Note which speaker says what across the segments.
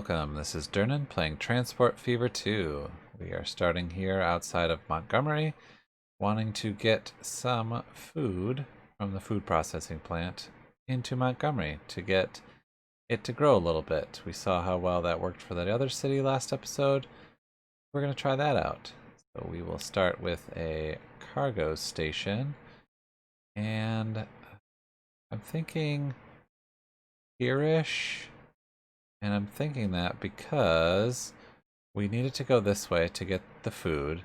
Speaker 1: welcome. This is Dirnan playing Transport Fever 2. We are starting here outside of Montgomery, wanting to get some food from the food processing plant into Montgomery to get it to grow a little bit. We saw how well that worked for that other city last episode. We're going to try that out. So we will start with a cargo station, and I'm thinking here-ish. And I'm thinking that because we needed to go this way to get the food.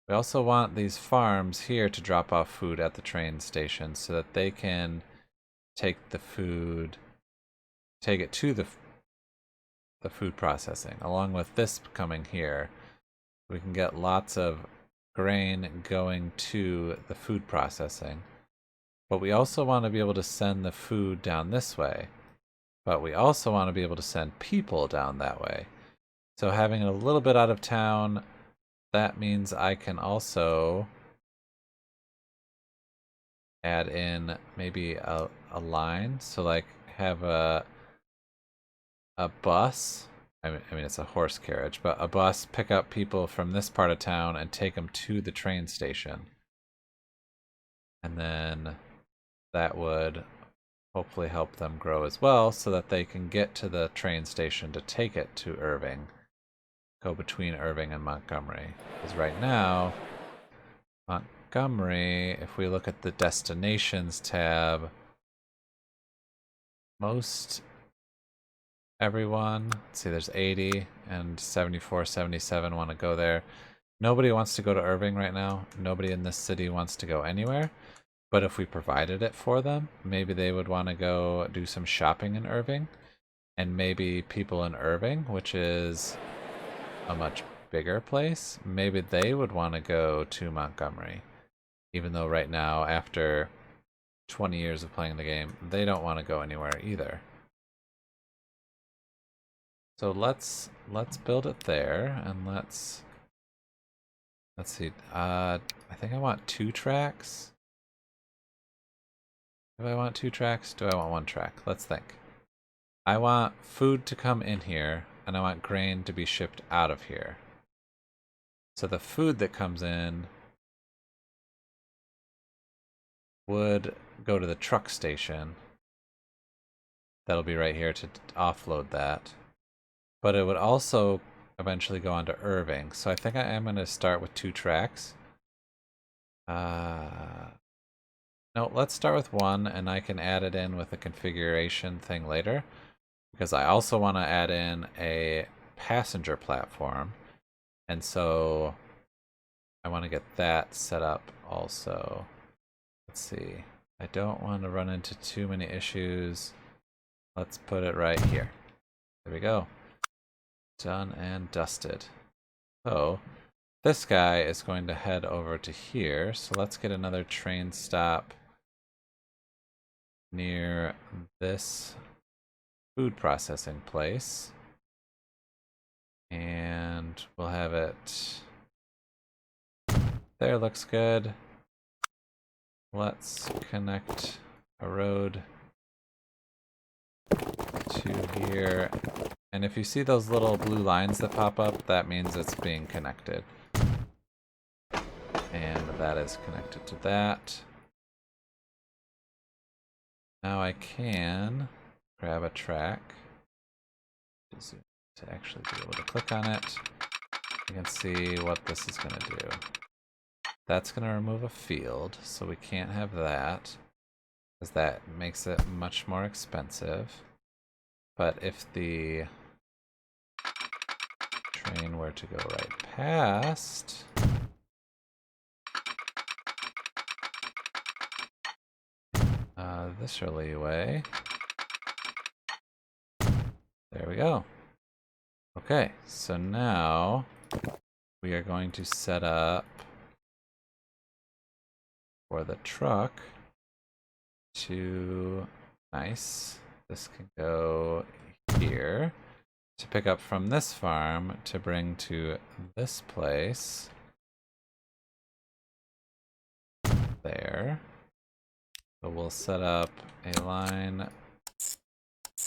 Speaker 1: We also want these farms here to drop off food at the train station so that they can take the food, take it to the food processing. Along with this coming here, we can get lots of grain going to the food processing. But we also want to be able to send the food down this way. But we also want to be able to send people down that way. So having it a little bit out of town, that means I can also add in maybe a line. So like have a bus. I mean it's a horse carriage, but a bus pick up people from this part of town and take them to the train station. And then that would hopefully help them grow as well so that they can get to the train station to take it to Irving. Go between Irving and Montgomery. Because right now, Montgomery, if we look at the destinations tab, most everyone, let's see, there's 80 and 74, 77 want to go there. Nobody wants to go to Irving right now. Nobody in this city wants to go anywhere. But if we provided it for them, maybe they would want to go do some shopping in Irving. And maybe people in Irving, which is a much bigger place, maybe they would want to go to Montgomery. Even though right now, after 20 years of playing the game, they don't want to go anywhere either. So let's build it there, and let's see. I think I want 2 tracks. Do I want 2 tracks? Do I want 1 track? Let's think. I want food to come in here, and I want grain to be shipped out of here. So the food that comes in would go to the truck station. That'll be right here to offload that. But it would also eventually go on to Irving. So I think I am going to start with 2 tracks. No, let's start with 1, and I can add it in with a configuration thing later. Because I also want to add in a passenger platform. And so I want to get that set up also. Let's see. I don't want to run into too many issues. Let's put it right here. There we go. Done and dusted. So this guy is going to head over to here. So let's get another train stop near this food processing place. And we'll have it there. Looks good. Let's connect a road to here. And if you see those little blue lines that pop up, that means it's being connected. And that is connected to that. Now I can grab a track to actually be able to click on it. You can see what this is going to do. That's going to remove a field, so we can't have that, because that makes it much more expensive. But if the train were to go right past, this alleyway, there we go. Okay, so now we are going to set up for the truck to, nice, this can go here to pick up from this farm to bring to this place there. So we'll set up a line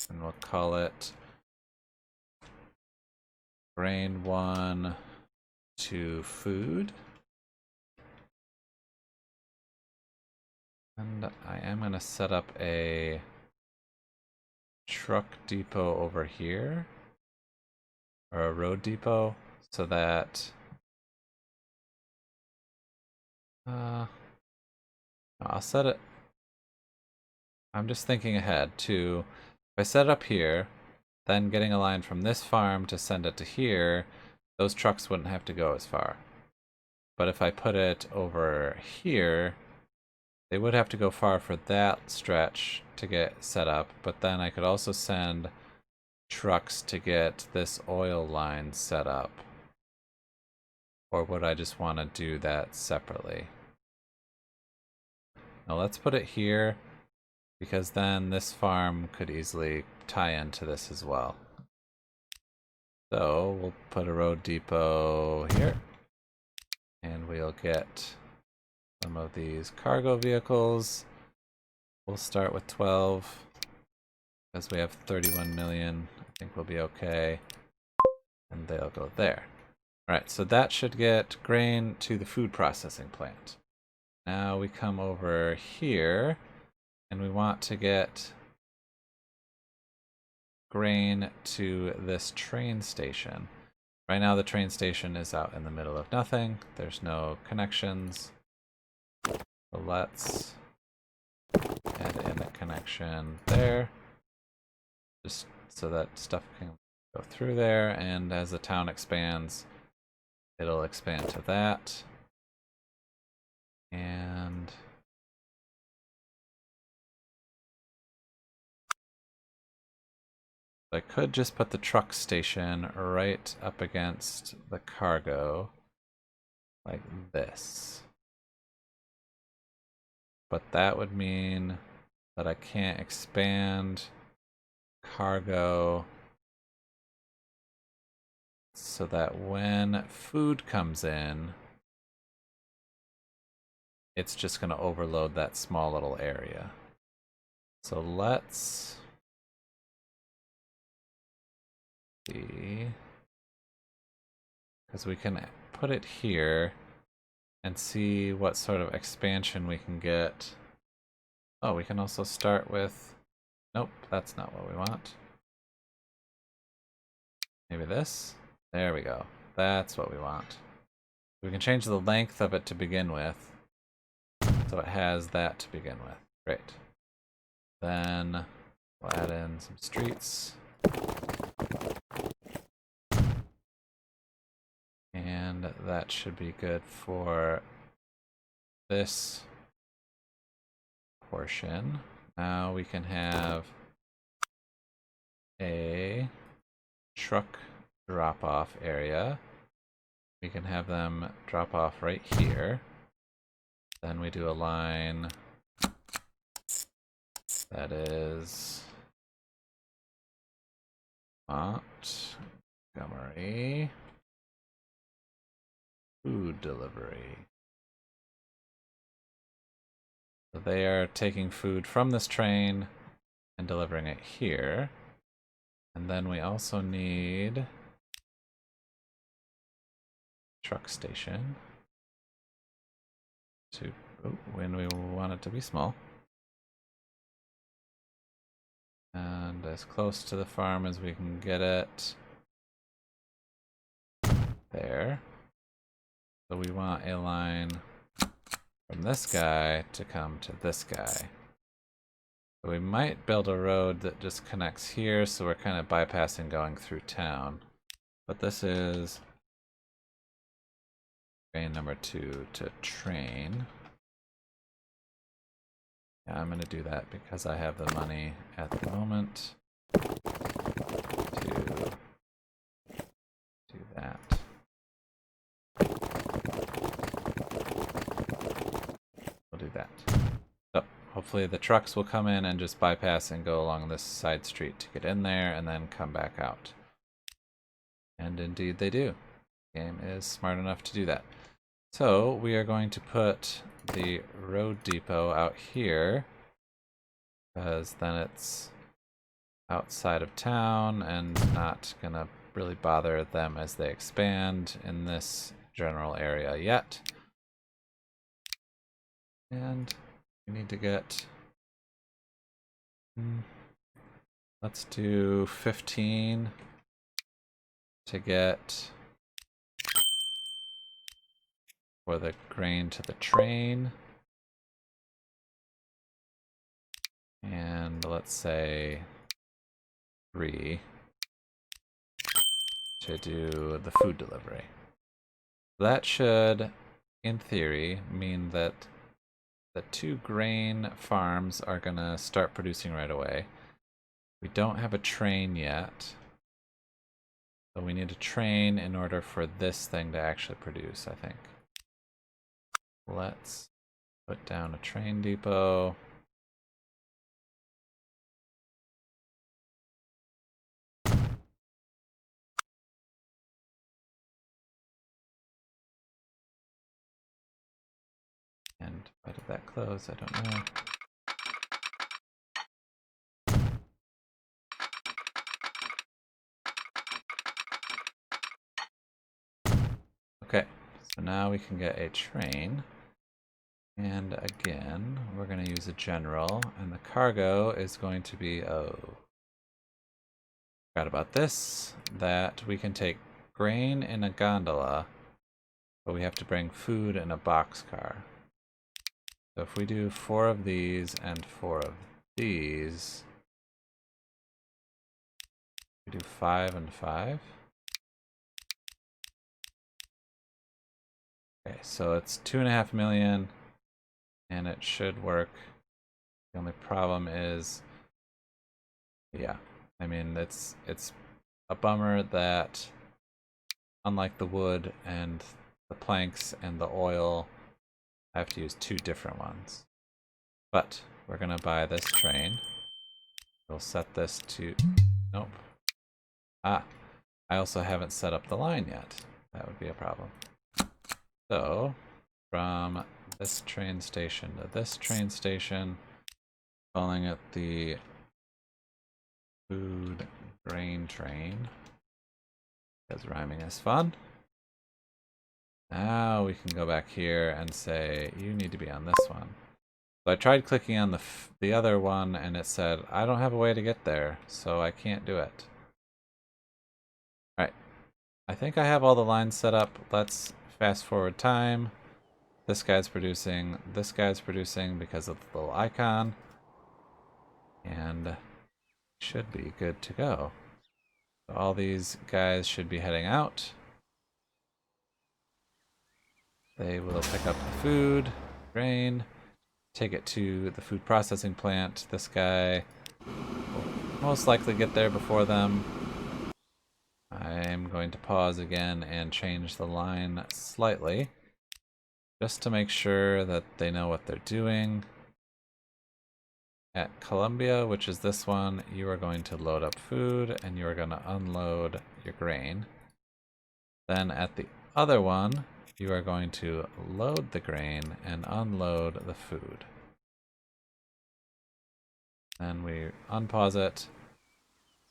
Speaker 1: and we'll call it grain 1 to food. And I am going to set up a truck depot over here, or a road depot, so that I'll set it. I'm just thinking ahead to, if I set it up here, then getting a line from this farm to send it to here, those trucks wouldn't have to go as far. But if I put it over here, they would have to go far for that stretch to get set up, but then I could also send trucks to get this oil line set up. Or would I just want to do that separately? Now let's put it here, because then this farm could easily tie into this as well. So we'll put a road depot here, and we'll get some of these cargo vehicles. We'll start with 12, because we have 31 million. I think we'll be okay. And they'll go there. Alright, so that should get grain to the food processing plant. Now we come over here, and we want to get grain to this train station. Right now the train station is out in the middle of nothing. There's no connections. So let's add in a connection there, just so that stuff can go through there, and as the town expands, it'll expand to that. And I could just put the truck station right up against the cargo, like this. But that would mean that I can't expand cargo so that when food comes in, it's just going to overload that small little area. So let's see, because we can put it here and see what sort of expansion we can get. Oh, we can also start with, nope, that's not what we want. Maybe this? There we go. That's what we want. We can change the length of it to begin with, so it has that to begin with. Great. Then we'll add in some streets. And that should be good for this portion. Now we can have a truck drop-off area. We can have them drop off right here. Then we do a line that is Montgomery food delivery. So they are taking food from this train and delivering it here. And then we also need truck station to, when we want it to be small. And as close to the farm as we can get it. There. So we want a line from this guy to come to this guy. So we might build a road that just connects here, so we're kind of bypassing going through town. But this is train number 2 to train. Yeah, I'm going to do that because I have the money at the moment to do that. We'll do that. So hopefully the trucks will come in and just bypass and go along this side street to get in there and then come back out. And indeed they do. The game is smart enough to do that. So we are going to put the road depot out here, because then it's outside of town and not gonna really bother them as they expand in this general area yet. And we need to get... let's do 15 to get for the grain to the train. And let's say 3 to do the food delivery. That should, in theory, mean that the 2 grain farms are gonna start producing right away. We don't have a train yet. So we need a train in order for this thing to actually produce, I think. Let's put down a train depot. And why did that close? I don't know. Okay, so now we can get a train. And again, we're going to use a general, and the cargo is going to be, oh, forgot about this, that we can take grain in a gondola, but we have to bring food in a boxcar. So if we do 4 of these and 4 of these, we do 5 and 5. Okay, so it's 2.5 million, and it should work. The only problem is, yeah, I mean, it's a bummer that unlike the wood and the planks and the oil, I have to use 2 different ones. But we're gonna buy this train. We'll set this to, nope. Ah, I also haven't set up the line yet. That would be a problem. So, from this train station to this train station, calling it the food grain train, because rhyming is fun. Now we can go back here and say, you need to be on this one. So I tried clicking on the other one, and it said, I don't have a way to get there, so I can't do it. Alright, I think I have all the lines set up. Let's fast forward time. This guy's producing because of the little icon. And should be good to go. So all these guys should be heading out. They will pick up the food, grain, take it to the food processing plant. This guy will most likely get there before them. I'm going to pause again and change the line slightly, just to make sure that they know what they're doing. At Columbia, which is this one, you are going to load up food and you are going to unload your grain. Then at the other one, you are going to load the grain and unload the food. Then we unpause it.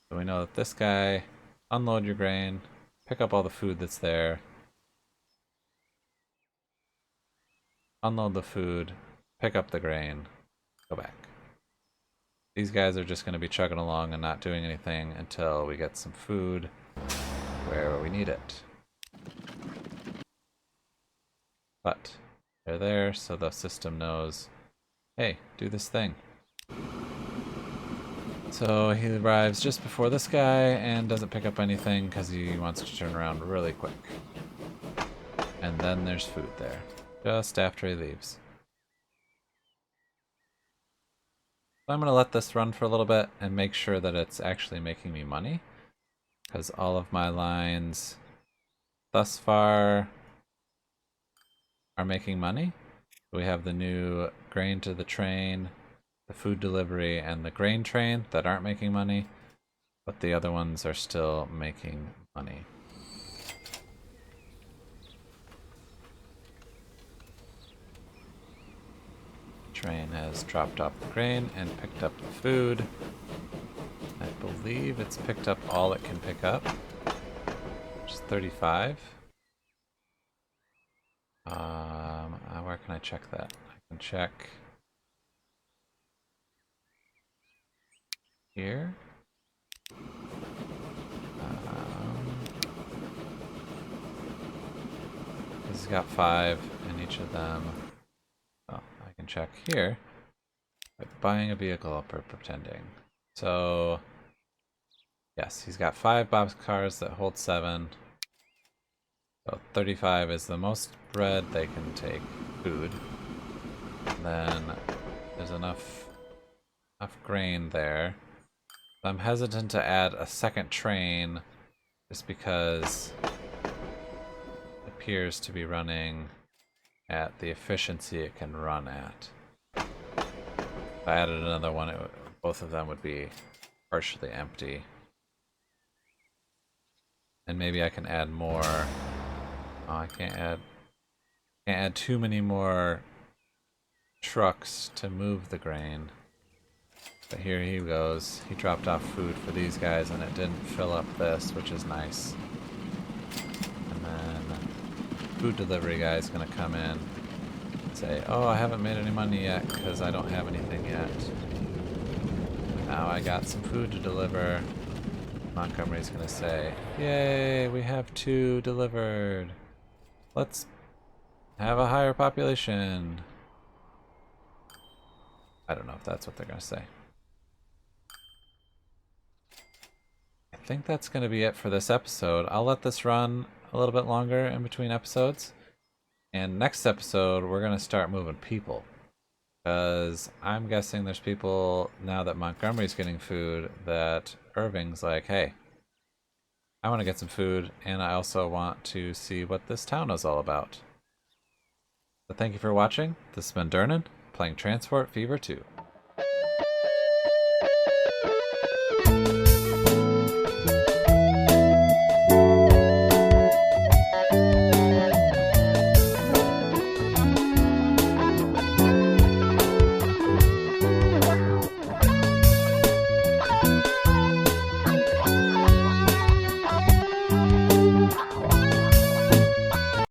Speaker 1: So we know that this guy, unload your grain, pick up all the food that's there, unload the food, pick up the grain, go back. These guys are just going to be chugging along and not doing anything until we get some food where we need it. But they're there, so the system knows, hey, do this thing. So he arrives just before this guy and doesn't pick up anything because he wants to turn around really quick. And then there's food there, just after he leaves. So I'm going to let this run for a little bit and make sure that it's actually making me money, because all of my lines thus far are making money. We have the new grain to the train, the food delivery, and the grain train that aren't making money, but the other ones are still making money. Train has dropped off the grain and picked up the food. I believe it's picked up all it can pick up. which is 35. Where can I check that? I can check here. He's got 5 in each of them. Oh, I can check here by buying a vehicle or pretending. So, yes, he's got 5 boxcars that hold 7. So 35 is the most bread they can take, food. And then there's enough grain there. I'm hesitant to add a second train just because it appears to be running at the efficiency it can run at. If I added another one, both of them would be partially empty. And maybe I can add more. Oh, I can't add too many more trucks to move the grain. But here he goes. He dropped off food for these guys and it didn't fill up this, which is nice. And then food delivery guy is gonna come in and say, oh, I haven't made any money yet because I don't have anything yet. Now I got some food to deliver. Montgomery's gonna say, yay, we have 2 delivered. Let's have a higher population. I don't know if that's what they're gonna say. I think that's gonna be it for this episode. I'll let this run a little bit longer in between episodes. And next episode, we're gonna start moving people. Because I'm guessing there's people, now that Montgomery's getting food, that Irving's like, hey, I want to get some food, and I also want to see what this town is all about. So thank you for watching. This has been Dirnan, playing Transport Fever 2.